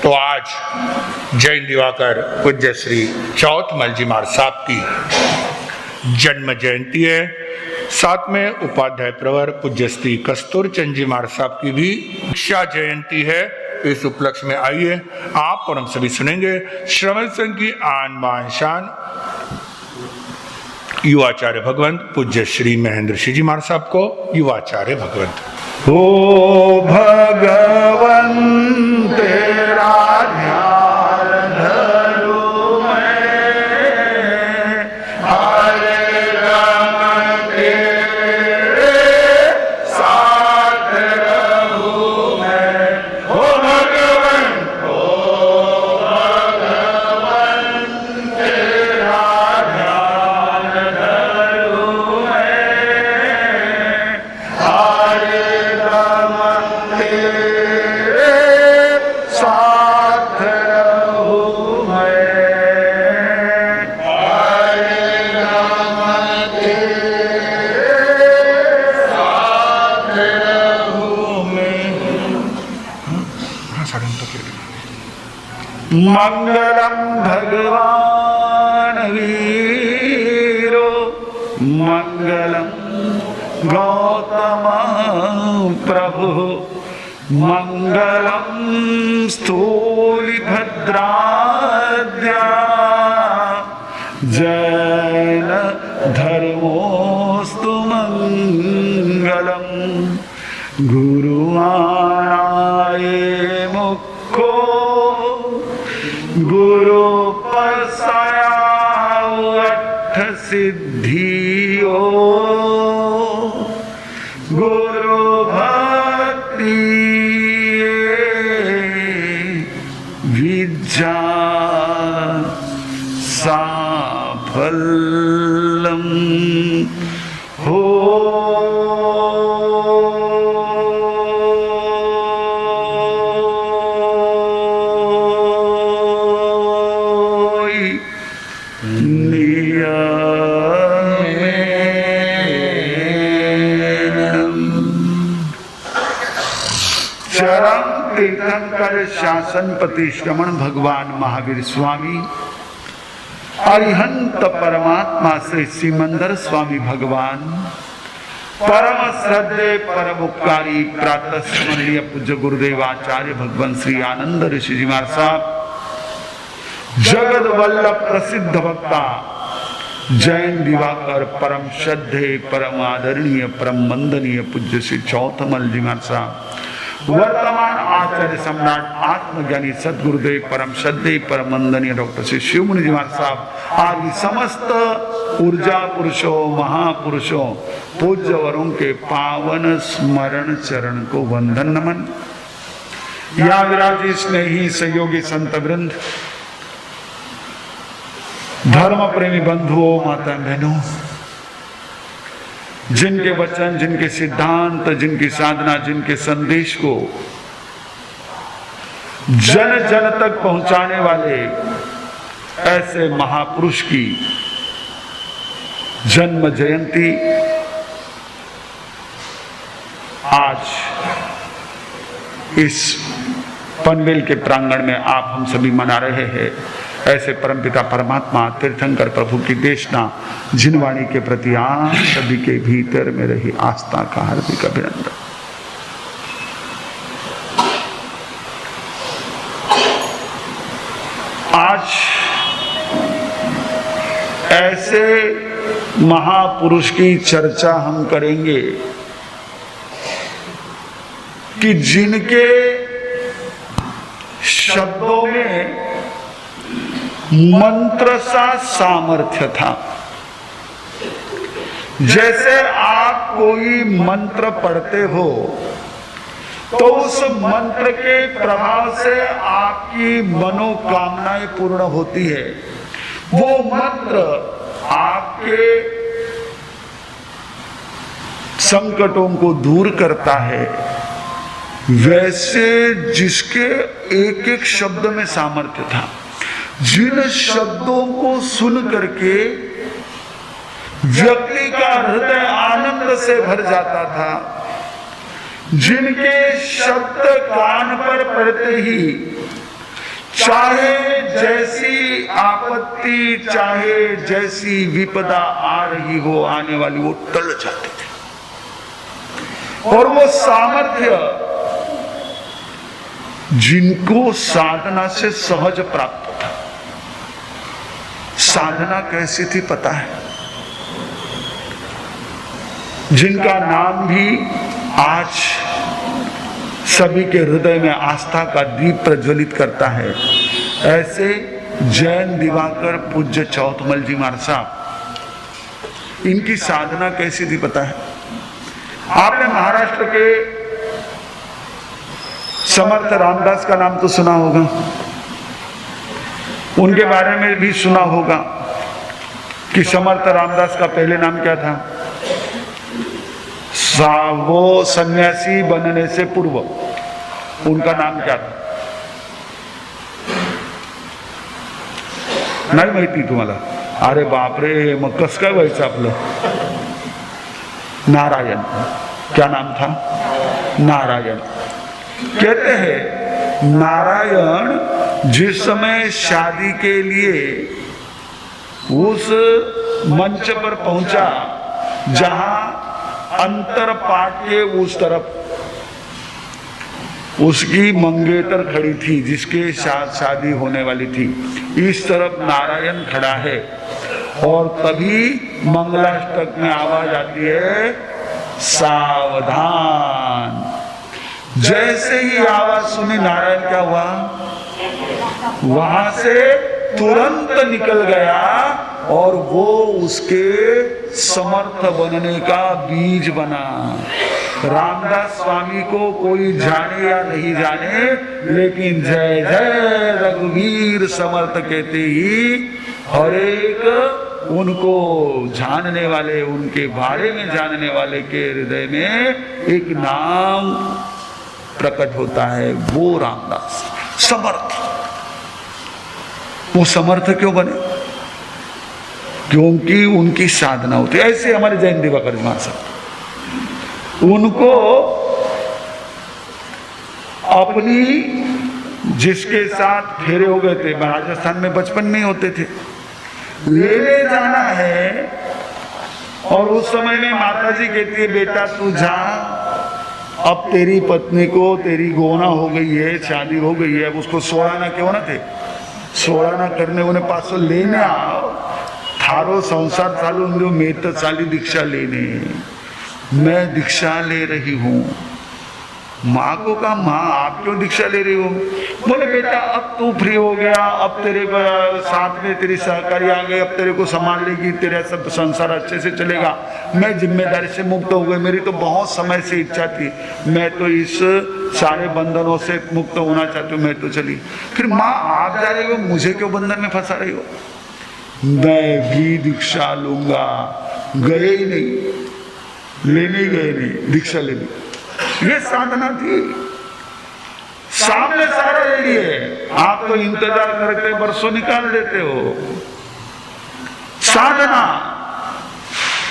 तो आज जैन दिवाकर पूज्य श्री चौथमल जी महाराज साहब की जन्म जयंती है। साथ में उपाध्याय प्रवर पूज्य श्री कस्तूर चंद जी महाराज साहब की भी दीक्षा जयंती है। इस उपलक्ष्य में आइए आप और हम सभी सुनेंगे श्रवण संघ की आन बान शान युवाचार्य भगवंत पूज्य श्री महेंद्र सिंह जी महाराज साहब को युवाचार्य भगवंत। ओ भगवन तेरा ध्यान धरूं मैं, हरे राम तेरे साथ रहूं मैं। ओ भगवन तेरा ध्यान धरूं मैं, हरे साथ रहूं मैं, हरे राम तेरे साथ रहूं मैं। मंगलम भगवान वीरो, मंगलम गौतम प्रभु, मंगलम स्थूलिभद्राद्या, जैन धर्मोस्तु मंगलम। गुरुआणाय मुखो गुरु पसाया अठ सिद्धियो, गुरु भक्ति विद्या साफल्यम हो। तीर्थंकर शासनपति श्रमण भगवान महावीर स्वामी, अरिहंत परमात्मा श्री सिमंदर स्वामी भगवान, परम श्रद्धेय परम उपकारी प्रातः स्मरणीय पूज्य गुरुदेव आचार्य भगवान श्री आनंद ऋषि जी महाराज साहब, जगत वल्लभ प्रसिद्ध वक्ता जैन दिवाकर परम श्रद्धेय परम आदरणीय परम वंदनीय पूज्य श्री चौथमल जी महाराज साहब, वर्तमान आचार्य सम्राट आत्मज्ञानी सदगुरुदेव परम श्रद्धेय परम वंदनीय डॉक्टर श्री शिवमुनि जी महाराज साहब आदि समस्त ऊर्जा पुरुषों महापुरुषों पूज्य वरों के पावन स्मरण चरण को वंदन नमन। या विराजी स्नेही सहयोगी संत वृंद, धर्म प्रेमी बंधुओं माता बहनों, जिनके वचन जिनके सिद्धांत जिनकी साधना जिनके संदेश को जन जन तक पहुंचाने वाले ऐसे महापुरुष की जन्म जयंती आज इस पनवेल के प्रांगण में आप हम सभी मना रहे हैं। ऐसे परमपिता परमात्मा तीर्थंकर प्रभु की देशना जिनवाणी के प्रति आप सभी के भीतर में रही आस्था का हार्दिक अभिनंदन। आज ऐसे महापुरुष की चर्चा हम करेंगे कि जिनके शब्दों में मंत्र सा सामर्थ्य था। जैसे आप कोई मंत्र पढ़ते हो तो उस मंत्र के प्रभाव से आपकी मनोकामनाएं पूर्ण होती है। वो मंत्र आपके संकटों को दूर करता है। वैसे जिसके एक एक शब्द में सामर्थ्य था, जिन शब्दों को सुन करके व्यक्ति का हृदय आनंद से भर जाता था, जिनके शब्द कान पर पड़ते ही चाहे जैसी आपत्ति, चाहे जैसी विपदा आ रही हो, आने वाली, वो टल जाते थे। और वो सामर्थ्य जिनको साधना से सहज प्राप्त था। साधना कैसी थी पता है? जिनका नाम भी आज सभी के हृदय में आस्था का दीप प्रज्वलित करता है, ऐसे जैन दिवाकर पूज्य चौथमल जी महाराज साहब, इनकी साधना कैसी थी पता है? आपने महाराष्ट्र के समर्थ रामदास का नाम तो सुना होगा, उनके बारे में भी सुना होगा कि समर्थ रामदास का पहले नाम क्या था? वो सन्यासी बनने से पूर्व उनका नाम क्या था? नाही माहिती तुम्हाला? अरे बापरे, मग कस काय व्हायचं आपलं? नारायण। क्या नाम था? नारायण। कहते हैं नारायण जिस समय शादी के लिए उस मंच पर पहुंचा जहां अंतर पाट के उस तरफ उसकी मंगेतर खड़ी थी, जिसके साथ शादी होने वाली थी, इस तरफ नारायण खड़ा है, और तभी मंगलाष्टक में आवाज आती है, सावधान। जैसे ही आवाज सुनी नारायण क्या हुआ? वहां से तुरंत निकल गया और वो उसके समर्थ बनने का बीज बना। रामदास स्वामी को कोई जाने या नहीं जाने, लेकिन जय जय रघुवीर समर्थ कहते ही हर एक उनको जानने वाले, उनके बारे में जानने वाले के हृदय में एक नाम प्रकट होता है, वो रामदास समर्थ। वो समर्थ क्यों बने? क्योंकि उनकी साधना होती है। ऐसे हमारे जैन दिवाकर जी महाराज, उनको अपनी जिसके साथ फेरे हो गए थे, राजस्थान में बचपन में होते थे, लेने जाना है, और उस समय में माता जी कहती है, बेटा तू जा, अब तेरी पत्नी को तेरी गोना हो गई है, शादी हो गई है, अब उसको सोड़ाना क्यों ना थे, सोड़ाना करने उन्हें पास लेने आओ, थारो संसार चालू मैं तो चाली दीक्षा लेने, मैं दीक्षा ले रही हूँ। माँ को कहा, माँ आप क्यों दीक्षा ले रही हो? बोले बेटा अब तू फ्री हो गया, अब तेरे साथ में तेरी सहकारी आ गई, अब तेरे को संभाल लेगी, तेरा सब संसार अच्छे से चलेगा, मैं जिम्मेदारी से मुक्त हो गई, मेरी तो बहुत समय से इच्छा थी, मैं तो इस सारे बंधनों से मुक्त होना चाहती हूँ, मैं तो चली। फिर माँ आप जा रही हो, मुझे क्यों बंधन में फंसा रही हो? मैं भी दीक्षा लूंगा। गए ही नहीं, लेने गए नहीं, दीक्षा ले ली। ये साधना थी। सामने सारा रेडी है, आप तो इंतजार करके बरसों निकाल देते हो। साधना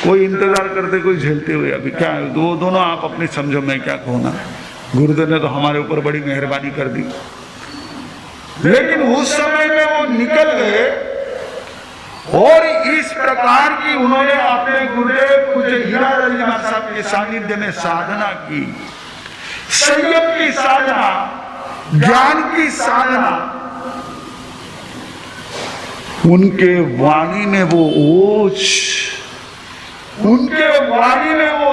कोई इंतजार करते, कोई झेलते हुए, अभी क्या है, दोनों आप अपनी समझो, मैं क्या कहूँ ना। गुरुदेव ने तो हमारे ऊपर बड़ी मेहरबानी कर दी, लेकिन उस समय में वो निकल गए और इस प्रकार की उन्होंने अपने गुरुदेव पूज्य हीरालाल जी महाराज साहब के सानिध्य में साधना की, संयम की साधना, ज्ञान की साधना। उनके वाणी में वो ओज, उनके वाणी में वो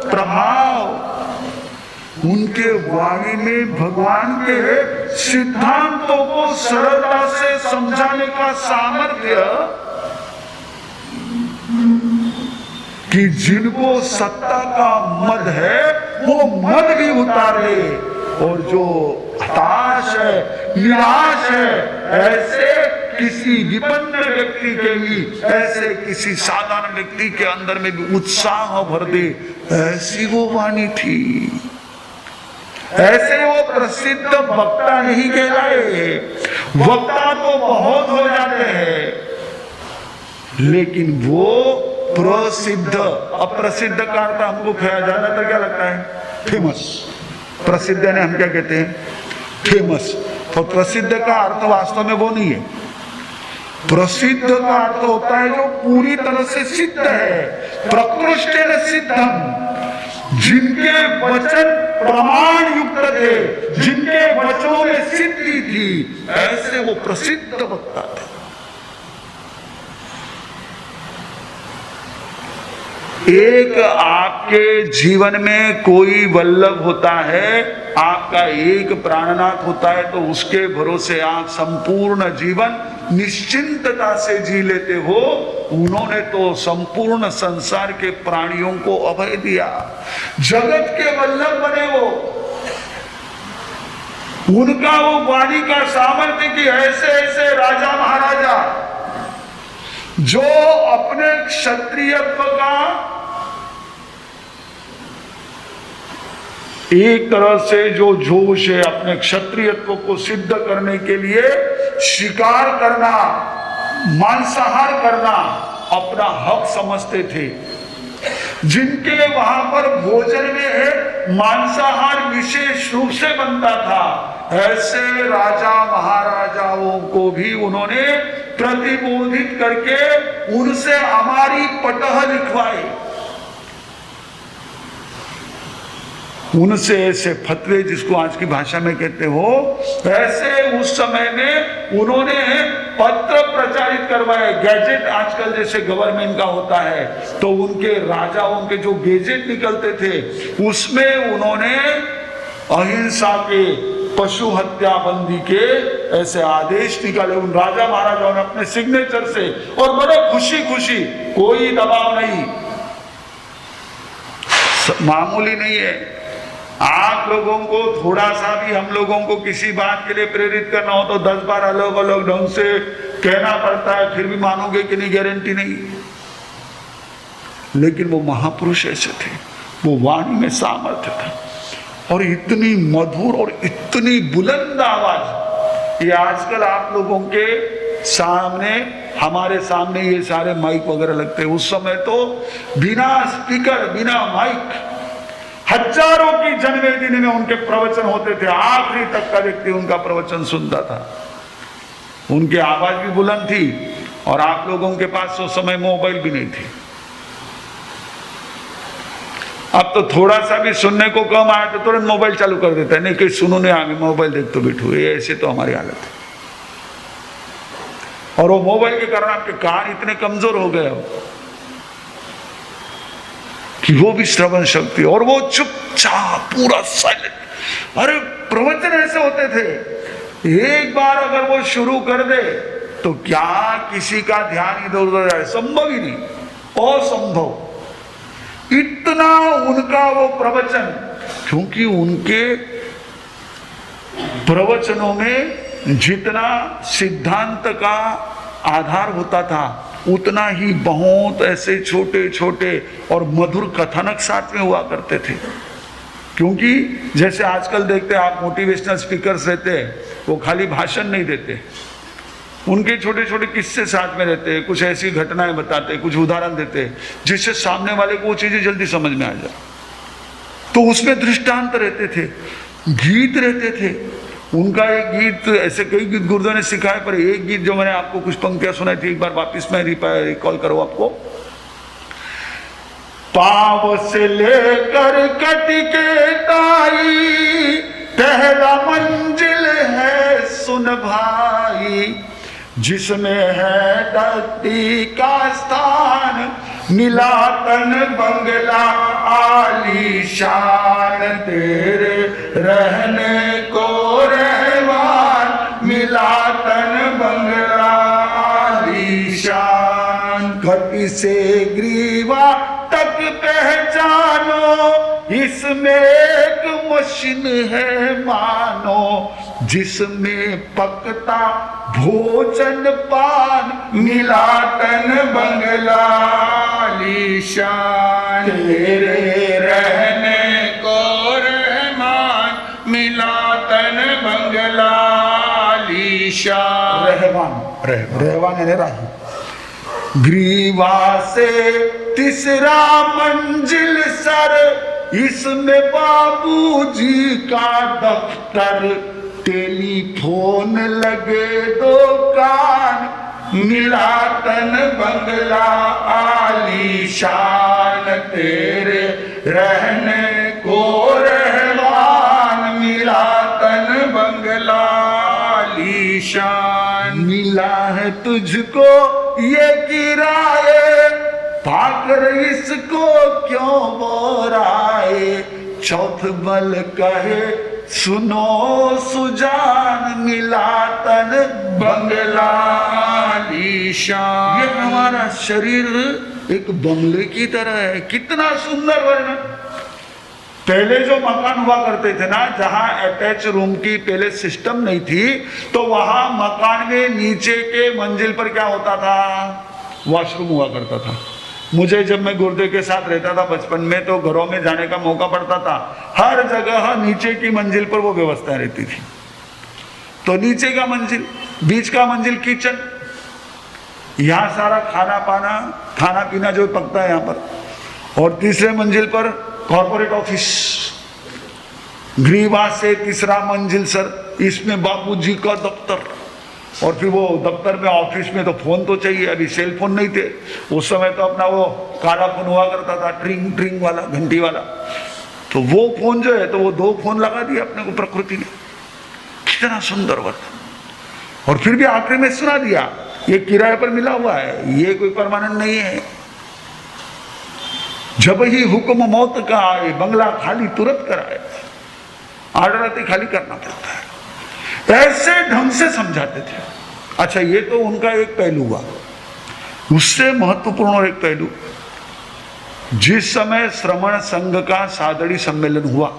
प्रभाव, उनके वाणी में भगवान के सिद्धांतों को सरलता से समझाने का सामर्थ्य, कि जिनको सत्ता का मद है वो मद भी उतार ले, और जो हताश है, निराश है, ऐसे किसी विपन्न व्यक्ति के भी, ऐसे किसी साधारण व्यक्ति के अंदर में भी उत्साह भर दे, ऐसी वो वाणी थी। ऐसे वो प्रसिद्ध वक्ता नहीं कहलाए, वक्ता तो बहुत हो जाते हैं, लेकिन वो प्रसिद्ध, अप्रसिद्ध का अर्थ हमको ज्यादातर क्या लगता है? फेमस। प्रसिद्ध ने हम क्या कहते हैं? फेमस। और प्रसिद्ध का अर्थ वास्तव में वो नहीं है। प्रसिद्ध का अर्थ होता है जो पूरी तरह से सिद्ध है, प्रकृष्टेन सिद्धम, जिनके वचन प्रमाण युक्त थे, जिनके वचनों में सिद्धि थी, ऐसे वो प्रसिद्ध वक्ता थे। एक आपके जीवन में कोई वल्लभ होता है, आपका एक प्राणनाथ होता है, तो उसके भरोसे आप संपूर्ण जीवन निश्चिंतता से जी लेते हो। उन्होंने तो संपूर्ण संसार के प्राणियों को अभय दिया, जगत के वल्लभ बने वो। उनका वो वाणी का सामर्थ्य कि ऐसे ऐसे राजा महाराजा जो अपने क्षत्रियत्व का एक तरह से जो जोश है, अपने क्षत्रियत्व को सिद्ध करने के लिए शिकार करना, मांसाहार करना अपना हक समझते थे। जिनके वहां पर भोजन में है मांसाहार विशेष रूप से बनता था, ऐसे राजा महाराजाओं को भी उन्होंने प्रतिबोधित करके उनसे हमारी पटह लिखवाई, उनसे ऐसे फतवे, जिसको आज की भाषा में कहते हो, ऐसे उस समय में उन्होंने पत्र प्रचारित करवाए। गैजेट आजकल जैसे गवर्नमेंट का होता है, तो उनके राजाओं के जो गैजेट निकलते थे उसमें उन्होंने अहिंसा के, पशु हत्या बंदी के ऐसे आदेश निकाले उन राजा महाराजाओं ने अपने सिग्नेचर से, और बड़े खुशी खुशी, कोई दबाव नहीं, मामूली नहीं है। आप लोगों को थोड़ा सा भी हम लोगों को किसी बात के लिए प्रेरित करना हो तो 10 बार अलग अलग ढंग से कहना पड़ता है, फिर भी मानोगे कि नहीं, गारंटी नहीं। लेकिन वो महापुरुष ऐसे थे, वो वाणी में सामर्थ्य था, और इतनी मधुर और इतनी बुलंद आवाज। ये आजकल आप लोगों के सामने, हमारे सामने ये सारे माइक वगैरह लगते हैं, उस समय तो बिना स्पीकर, बिना माइक, हजारों की जनवेदिनी में उनके प्रवचन होते थे, आखिरी तक का व्यक्ति उनका प्रवचन सुनता था। उनकी आवाज भी बुलंद थी, और आप लोगों के पास उस समय मोबाइल भी नहीं थी। अब तो थोड़ा सा भी सुनने को कम आया तो तुरंत मोबाइल चालू कर देता है, नहीं कि सुनो नहीं, आगे मोबाइल देख तो बैठो। ये ऐसे तो हमारी हालत है, और वो मोबाइल के कारण आपके कान इतने कमजोर हो गए कि वो भी श्रवण शक्ति, और वो चुपचाप पूरा साइलेंट। अरे प्रवचन ऐसे होते थे, एक बार अगर वो शुरू कर दे तो क्या किसी का ध्यान इधर उधर जाए, संभव ही नहीं, असंभव। इतना उनका वो प्रवचन, क्योंकि उनके प्रवचनों में जितना सिद्धांत का आधार होता था, उतना ही बहुत ऐसे छोटे छोटे और मधुर कथानक साथ में हुआ करते थे। क्योंकि जैसे आजकल देखते हैं आप, मोटिवेशनल स्पीकर्स रहते हैं, वो खाली भाषण नहीं देते, उनके छोटे छोटे किस्से साथ में रहते हैं, कुछ ऐसी घटनाएं बताते हैं, कुछ उदाहरण देते हैं, जिससे सामने वाले को वो चीजें जल्दी समझ में आ जाए। तो उसमें दृष्टांत रहते थे, गीत रहते थे। उनका एक गीत, ऐसे कई गीत गुरुदेव ने सिखाए, पर एक गीत जो मैंने आपको कुछ पंक्तियां सुनाई थी, एक बार वापिस मैं रिकॉल करूं आपको। पाव से लेकर कटिके ताई, पहला मंजिल है सुन भाई, जिसमें है धरती का स्थान, मिला तन बंगला आलीशान, तेरे रहने को रहमान, मिला तन बंगला आलीशान। घटी से ग्रीवा तक पहचानो, इसमें एक मशीन है मानो, जिसमें पकता भोजन पान, मिला तन बंगला आलीशान, तेरे रहने को रहमान, मिला तन बंगला आलीशान। रहमान यानी राही। ग्रीवा से तीसरा मंजिल सर, इसमें बाबूजी का दफ्तर, टेलीफोन लगे दो कान, मिला तन बंगला आलीशान, तेरे रहने को रहमान, मिला तन बंगला आलीशान। मिला है तुझको ये किराए, पाकर इसको क्यों बोराए, चौथ बल कहे सुनो सुजान, मिला तन बंगला आलीशान। ये हमारा शरीर एक बंगले की तरह है। कितना सुंदर वर्णन। पहले जो मकान हुआ करते थे ना, जहां अटैच रूम की पहले सिस्टम नहीं थी, तो वहां मकान में नीचे के मंजिल पर क्या होता था, वॉशरूम हुआ करता था। मुझे जब मैं गुर्दे के साथ रहता था बचपन में, तो घरों में जाने का मौका पड़ता था, हर जगह नीचे की मंजिल पर वो व्यवस्था रहती थी। तो नीचे का मंजिल, बीच का मंजिल किचन, यहाँ सारा खाना पीना जो पकता है यहाँ पर, और तीसरे मंजिल पर कॉर्पोरेट ऑफिस, ग्रीवा से तीसरा मंजिल सर, इसमें बापूजी का दफ्तर, और फिर वो दफ्तर में ऑफिस में तो फोन तो चाहिए, अभी सेल फोन नहीं थे उस समय, तो अपना वो काला फोन हुआ करता था, ट्रिंग ट्रिंग वाला, घंटी वाला। तो वो फोन जो है, तो वो 2 फोन लगा दिए अपने को प्रकृति ने। कितना सुंदर वर्णन। और फिर भी आखिरी में सुना दिया, ये किराए पर मिला हुआ है, ये कोई परमानेंट नहीं है। जब ही हुक्म मौत का आए, बंगला खाली तुरंत कराए, आर्डर आते खाली करना पड़ता है। ऐसे ढंग से समझाते थे। अच्छा, ये तो उनका एक पहलू हुआ। उससे महत्वपूर्ण और एक पहलू, जिस समय श्रमण संघ का सादड़ी सम्मेलन हुआ,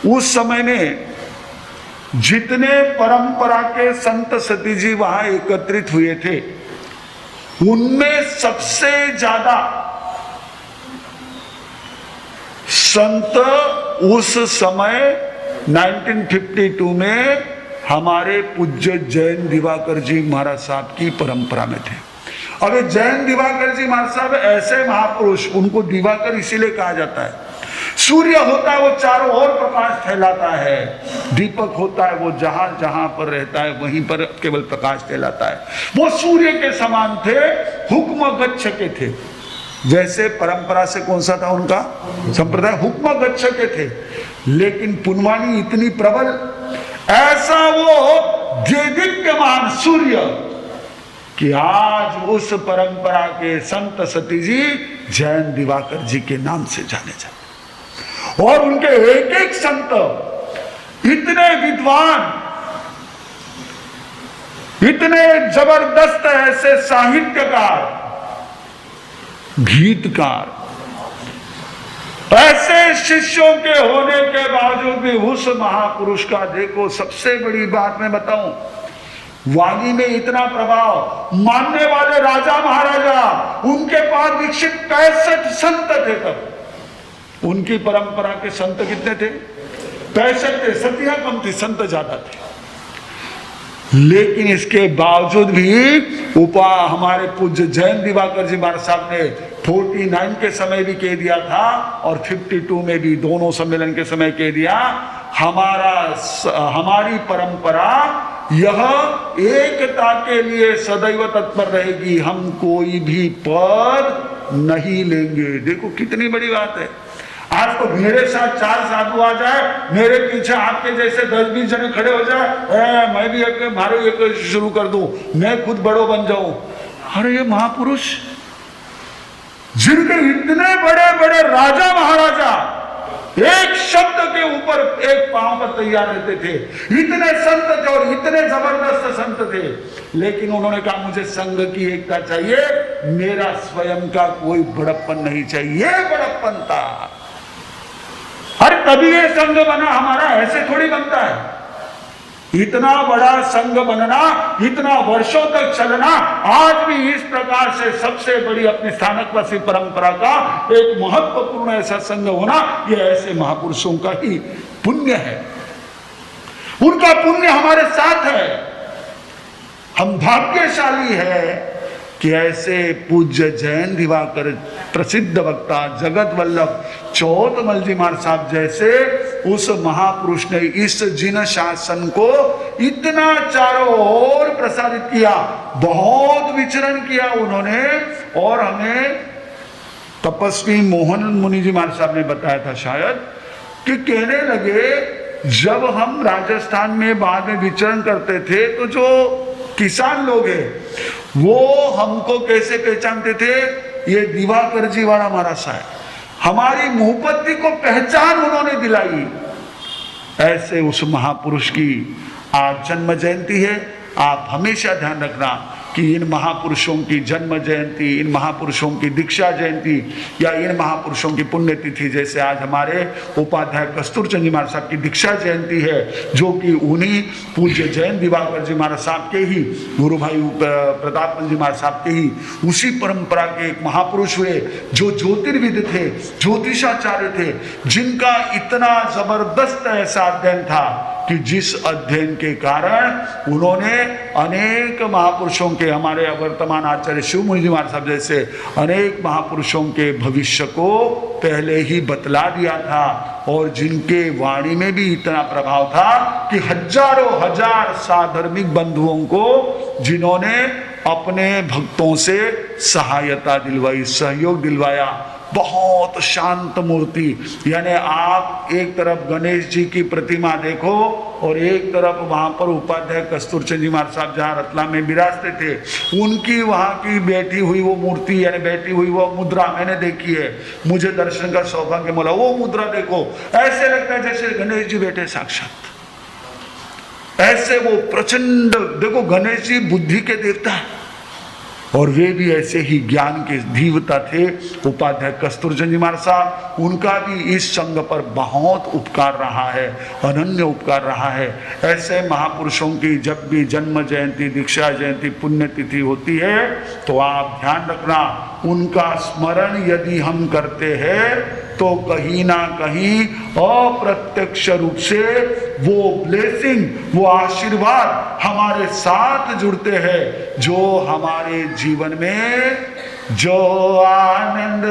उस समय में जितने परंपरा के संत सती जी वहां एकत्रित हुए थे, उनमें सबसे ज्यादा संत उस समय 1952 में हमारे पूज्य जैन दिवाकर जी महाराज साहब की परंपरा में थे। अब ये जैन दिवाकर जी महाराज साहब ऐसे महापुरुष, उनको दिवाकर इसीलिए कहा जाता है। सूर्य होता है वो चारों ओर प्रकाश फैलाता है, दीपक होता है वो जहां जहां पर रहता है वहीं पर केवल प्रकाश फैलाता है। वो सूर्य के समान थे, हुक्म गच्छ के थे। जैसे परंपरा से कौन सा था उनका संप्रदाय, हुक्म गच्छ के थे, लेकिन पुनवानी इतनी प्रबल, ऐसा वो देदीप्यमान सूर्य कि आज उस परंपरा के संत सती जी जैन दिवाकर जी के नाम से जाने जाते। और उनके एक एक संत इतने विद्वान, इतने जबरदस्त ऐसे साहित्यकार, गीतकार, ऐसे शिष्यों के होने के बावजूद भी उस महापुरुष का देखो, सबसे बड़ी बात मैं बताऊं, वाणी में इतना प्रभाव, मानने वाले राजा महाराजा, उनके पास विकसित 65 संत थे। तब उनकी परंपरा के संत कितने थे? 65 थे। सतियां कम थी, संत ज्यादा थे। लेकिन इसके बावजूद भी हमारे पूज्य जैन दिवाकर जी महाराज साहब ने 49 के समय भी कह दिया था और 52 में भी, दोनों सम्मेलन के समय कह दिया, हमारी परंपरा यह एकता के लिए सदैव तत्पर रहेगी, हम कोई भी पद नहीं लेंगे। देखो कितनी बड़ी बात है। आज तो मेरे साथ 4 साधु आ जाए, मेरे पीछे आपके जैसे 10-20 जने खड़े हो जाए, मैं भी एक शुरू कर दूं, मैं खुद बड़ो बन जाऊं। अरे ये महापुरुष, जिनके इतने बड़े बड़े राजा महाराजा एक शब्द के ऊपर एक पांव पर तैयार रहते थे, इतने संत थे और इतने जबरदस्त संत थे, लेकिन उन्होंने कहा मुझे संघ की एकता चाहिए, मेरा स्वयं का कोई बड़प्पन नहीं चाहिए। बड़प्पन था। अरे तभी ये संघ बना हमारा, ऐसे थोड़ी बनता है। इतना बड़ा संघ बनना, इतना वर्षों तक चलना, आज भी इस प्रकार से सबसे बड़ी अपनी स्थानकवासी परंपरा का एक महत्वपूर्ण ऐसा संघ होना, ये ऐसे महापुरुषों का ही पुण्य है। उनका पुण्य हमारे साथ है। हम भाग्यशाली है कि ऐसे पूज्य जैन दिवाकर प्रसिद्ध वक्ता जगत वल्लभ चौथमल जी महाराज साहब जैसे उस महापुरुष ने इस जिन शासन को इतना चारों ओर प्रसारित किया, बहुत विचरण किया उन्होंने। और हमें तपस्वी मोहन मुनि जी महाराज साहब ने बताया था शायद कि कहने लगे जब हम राजस्थान में बाद में विचरण करते थे तो जो किसान लोग हैं वो हमको कैसे पहचानते थे, ये दिवाकर जी वाला महाराज साहब, हमारी मुहब्बती को पहचान उन्होंने दिलाई। ऐसे उस महापुरुष की आज जन्म जयंती है। आप हमेशा ध्यान रखना कि इन महापुरुषों की जन्म जयंती, इन महापुरुषों की दीक्षा जयंती या इन महापुरुषों की पुण्यतिथि, जैसे आज हमारे उपाध्याय कस्तूरचंद जी महाराज साहब की दीक्षा जयंती है, जो कि उन्हीं पूज्य जैन दिवाकर जी महाराज साहब के ही, गुरु भाई प्रताप जी महाराज साहब के ही उसी परंपरा के एक महापुरुष हुए जो ज्योतिर्विद थे, ज्योतिषाचार्य थे, जिनका इतना जबरदस्त ऐसा अध्ययन था कि जिस अध्ययन के कारण उन्होंने अनेक महापुरुषों के, हमारे वर्तमान आचार्य शिव मुनि जी महाराज साहब जैसे अनेक महापुरुषों के भविष्य को पहले ही बतला दिया था, और जिनके वाणी में भी इतना प्रभाव था कि हजारों हजार साधर्मिक बंधुओं को जिन्होंने अपने भक्तों से सहायता दिलवाई, सहयोग दिलवाया। बहुत शांत मूर्ति, यानी आप एक तरफ गणेश जी की प्रतिमा देखो और एक तरफ वहां पर उपाध्याय कस्तूरचंद जी महाराज साहब जहाँ रतलाम में विराजते थे, उनकी वहां की बैठी हुई वो मूर्ति, यानी बैठी हुई वो मुद्रा मैंने देखी है, मुझे दर्शन का सौभाग्य मिला। वो मुद्रा देखो, ऐसे लगता है जैसे गणेश जी बैठे साक्षात। ऐसे वो प्रचंड, देखो गणेश जी बुद्धि के देवता है और वे भी ऐसे ही ज्ञान के देवता थे। उपाध्याय कस्तूरचंद जी महाराज साहब, उनका भी इस संघ पर बहुत उपकार रहा है, अनन्य उपकार रहा है। ऐसे महापुरुषों की जब भी जन्म जयंती, दीक्षा जयंती, पुण्यतिथि होती है तो आप ध्यान रखना, उनका स्मरण यदि हम करते हैं तो कहीं ना कहीं अप्रत्यक्ष रूप से वो ब्लेसिंग, वो आशीर्वाद हमारे साथ जुड़ते हैं, जो हमारे जीवन में जो आनंद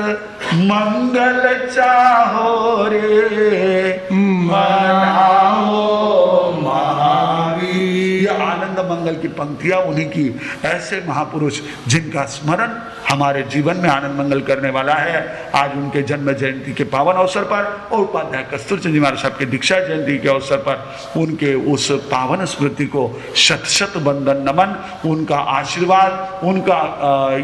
मंगल चाहो रे मनाओ महावीर। ये आनंद मंगल की पंक्तियां उन्हीं की। ऐसे महापुरुष जिनका स्मरण हमारे जीवन में आनंद मंगल करने वाला है, आज उनके जन्म जयंती के पावन अवसर पर और उपाध्याय कस्तूरचंद जी महाराज साहब के दीक्षा जयंती के अवसर पर उनके उस पावन स्मृति को शत शत वंदन नमन। उनका आशीर्वाद, उनका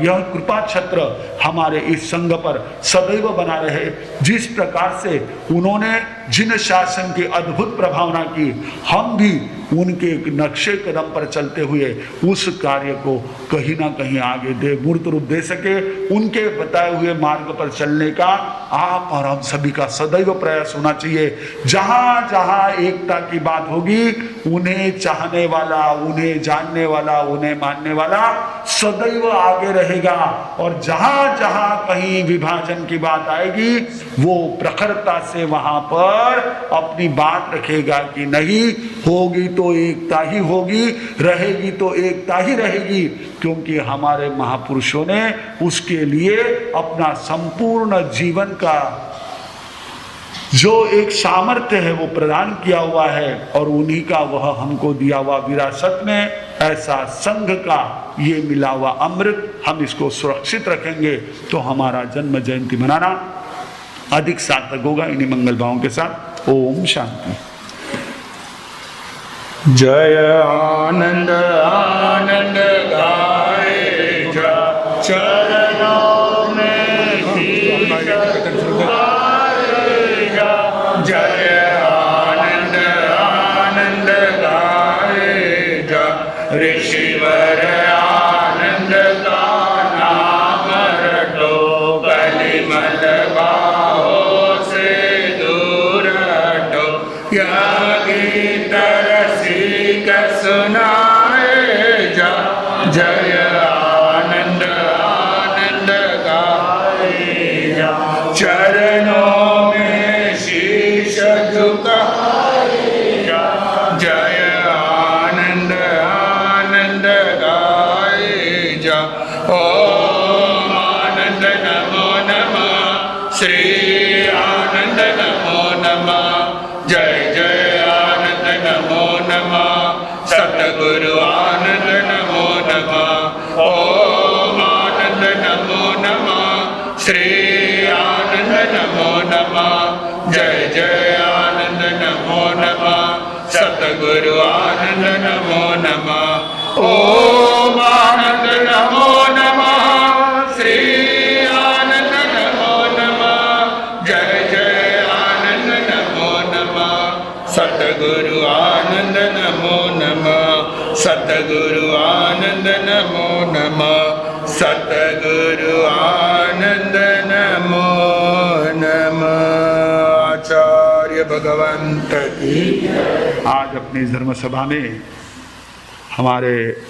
यह कृपा छत्र हमारे इस संघ पर सदैव बना रहे। जिस प्रकार से उन्होंने जिन शासन की अद्भुत प्रभावना की, हम भी उनके नक्शे कदम पर चलते हुए उस कार्य को कहीं ना कहीं आगे दे, मूर्त रूप दे सके। उनके बताए हुए मार्ग पर चलने का आप और हम सभी का सदैव प्रयास होना चाहिए। जहां जहां एकता की बात होगी, उन्हें चाहने वाला, उन्हें जानने वाला, उन्हें मानने वाला सदैव आगे रहेगा, और जहां जहां कहीं विभाजन की बात आएगी, वो प्रखरता से वहां पर अपनी बात रखेगा कि नहीं, होगी तो एकता ही होगी, रहेगी तो एकता ही रहेगी, क्योंकि हमारे महापुरुषों ने उसके लिए अपना संपूर्ण जीवन का जो एक सामर्थ्य है वो प्रदान किया हुआ है, और उन्हीं का वह हमको दिया हुआ विरासत में ऐसा संघ का ये मिला हुआ अमृत, हम इसको सुरक्षित रखेंगे तो हमारा जन्म जयंती मनाना अधिक सार्थक होगा। इन्हीं मंगल भावों के साथ ओम शांति। जय आनंद आनंद गाए जा, चरणों में शीश झुकाए जा। जय आनंद आनंद गाए जा, ऋषिवर आनंद का नाम रटो, कलिमल बाहों से दूर हटो। यह गीत रसिक सुनाए जा, जय आनंद आनंद गाए जा। चरणों में शीश झुकाए जा, जय आनंद आनंद गाए जा। सतगुरु आनंद नमो नमः। ओम आनंद नमो नमः। श्री आनंद नमो नमः। जय जय आनंद नमो नमः। सतगुरु आनंद नमो नमः। ओम आनंद नमो नमः। श्री आनंद नमो नमः। जय जय आनंद नमो नमः। सतगुरु आनंद नमो नमः। सतगुरु आनंद नमो नमः। सतगुरु आनंद नमो नमः। आचार्य भगवंत की। आज अपनी धर्म सभा में हमारे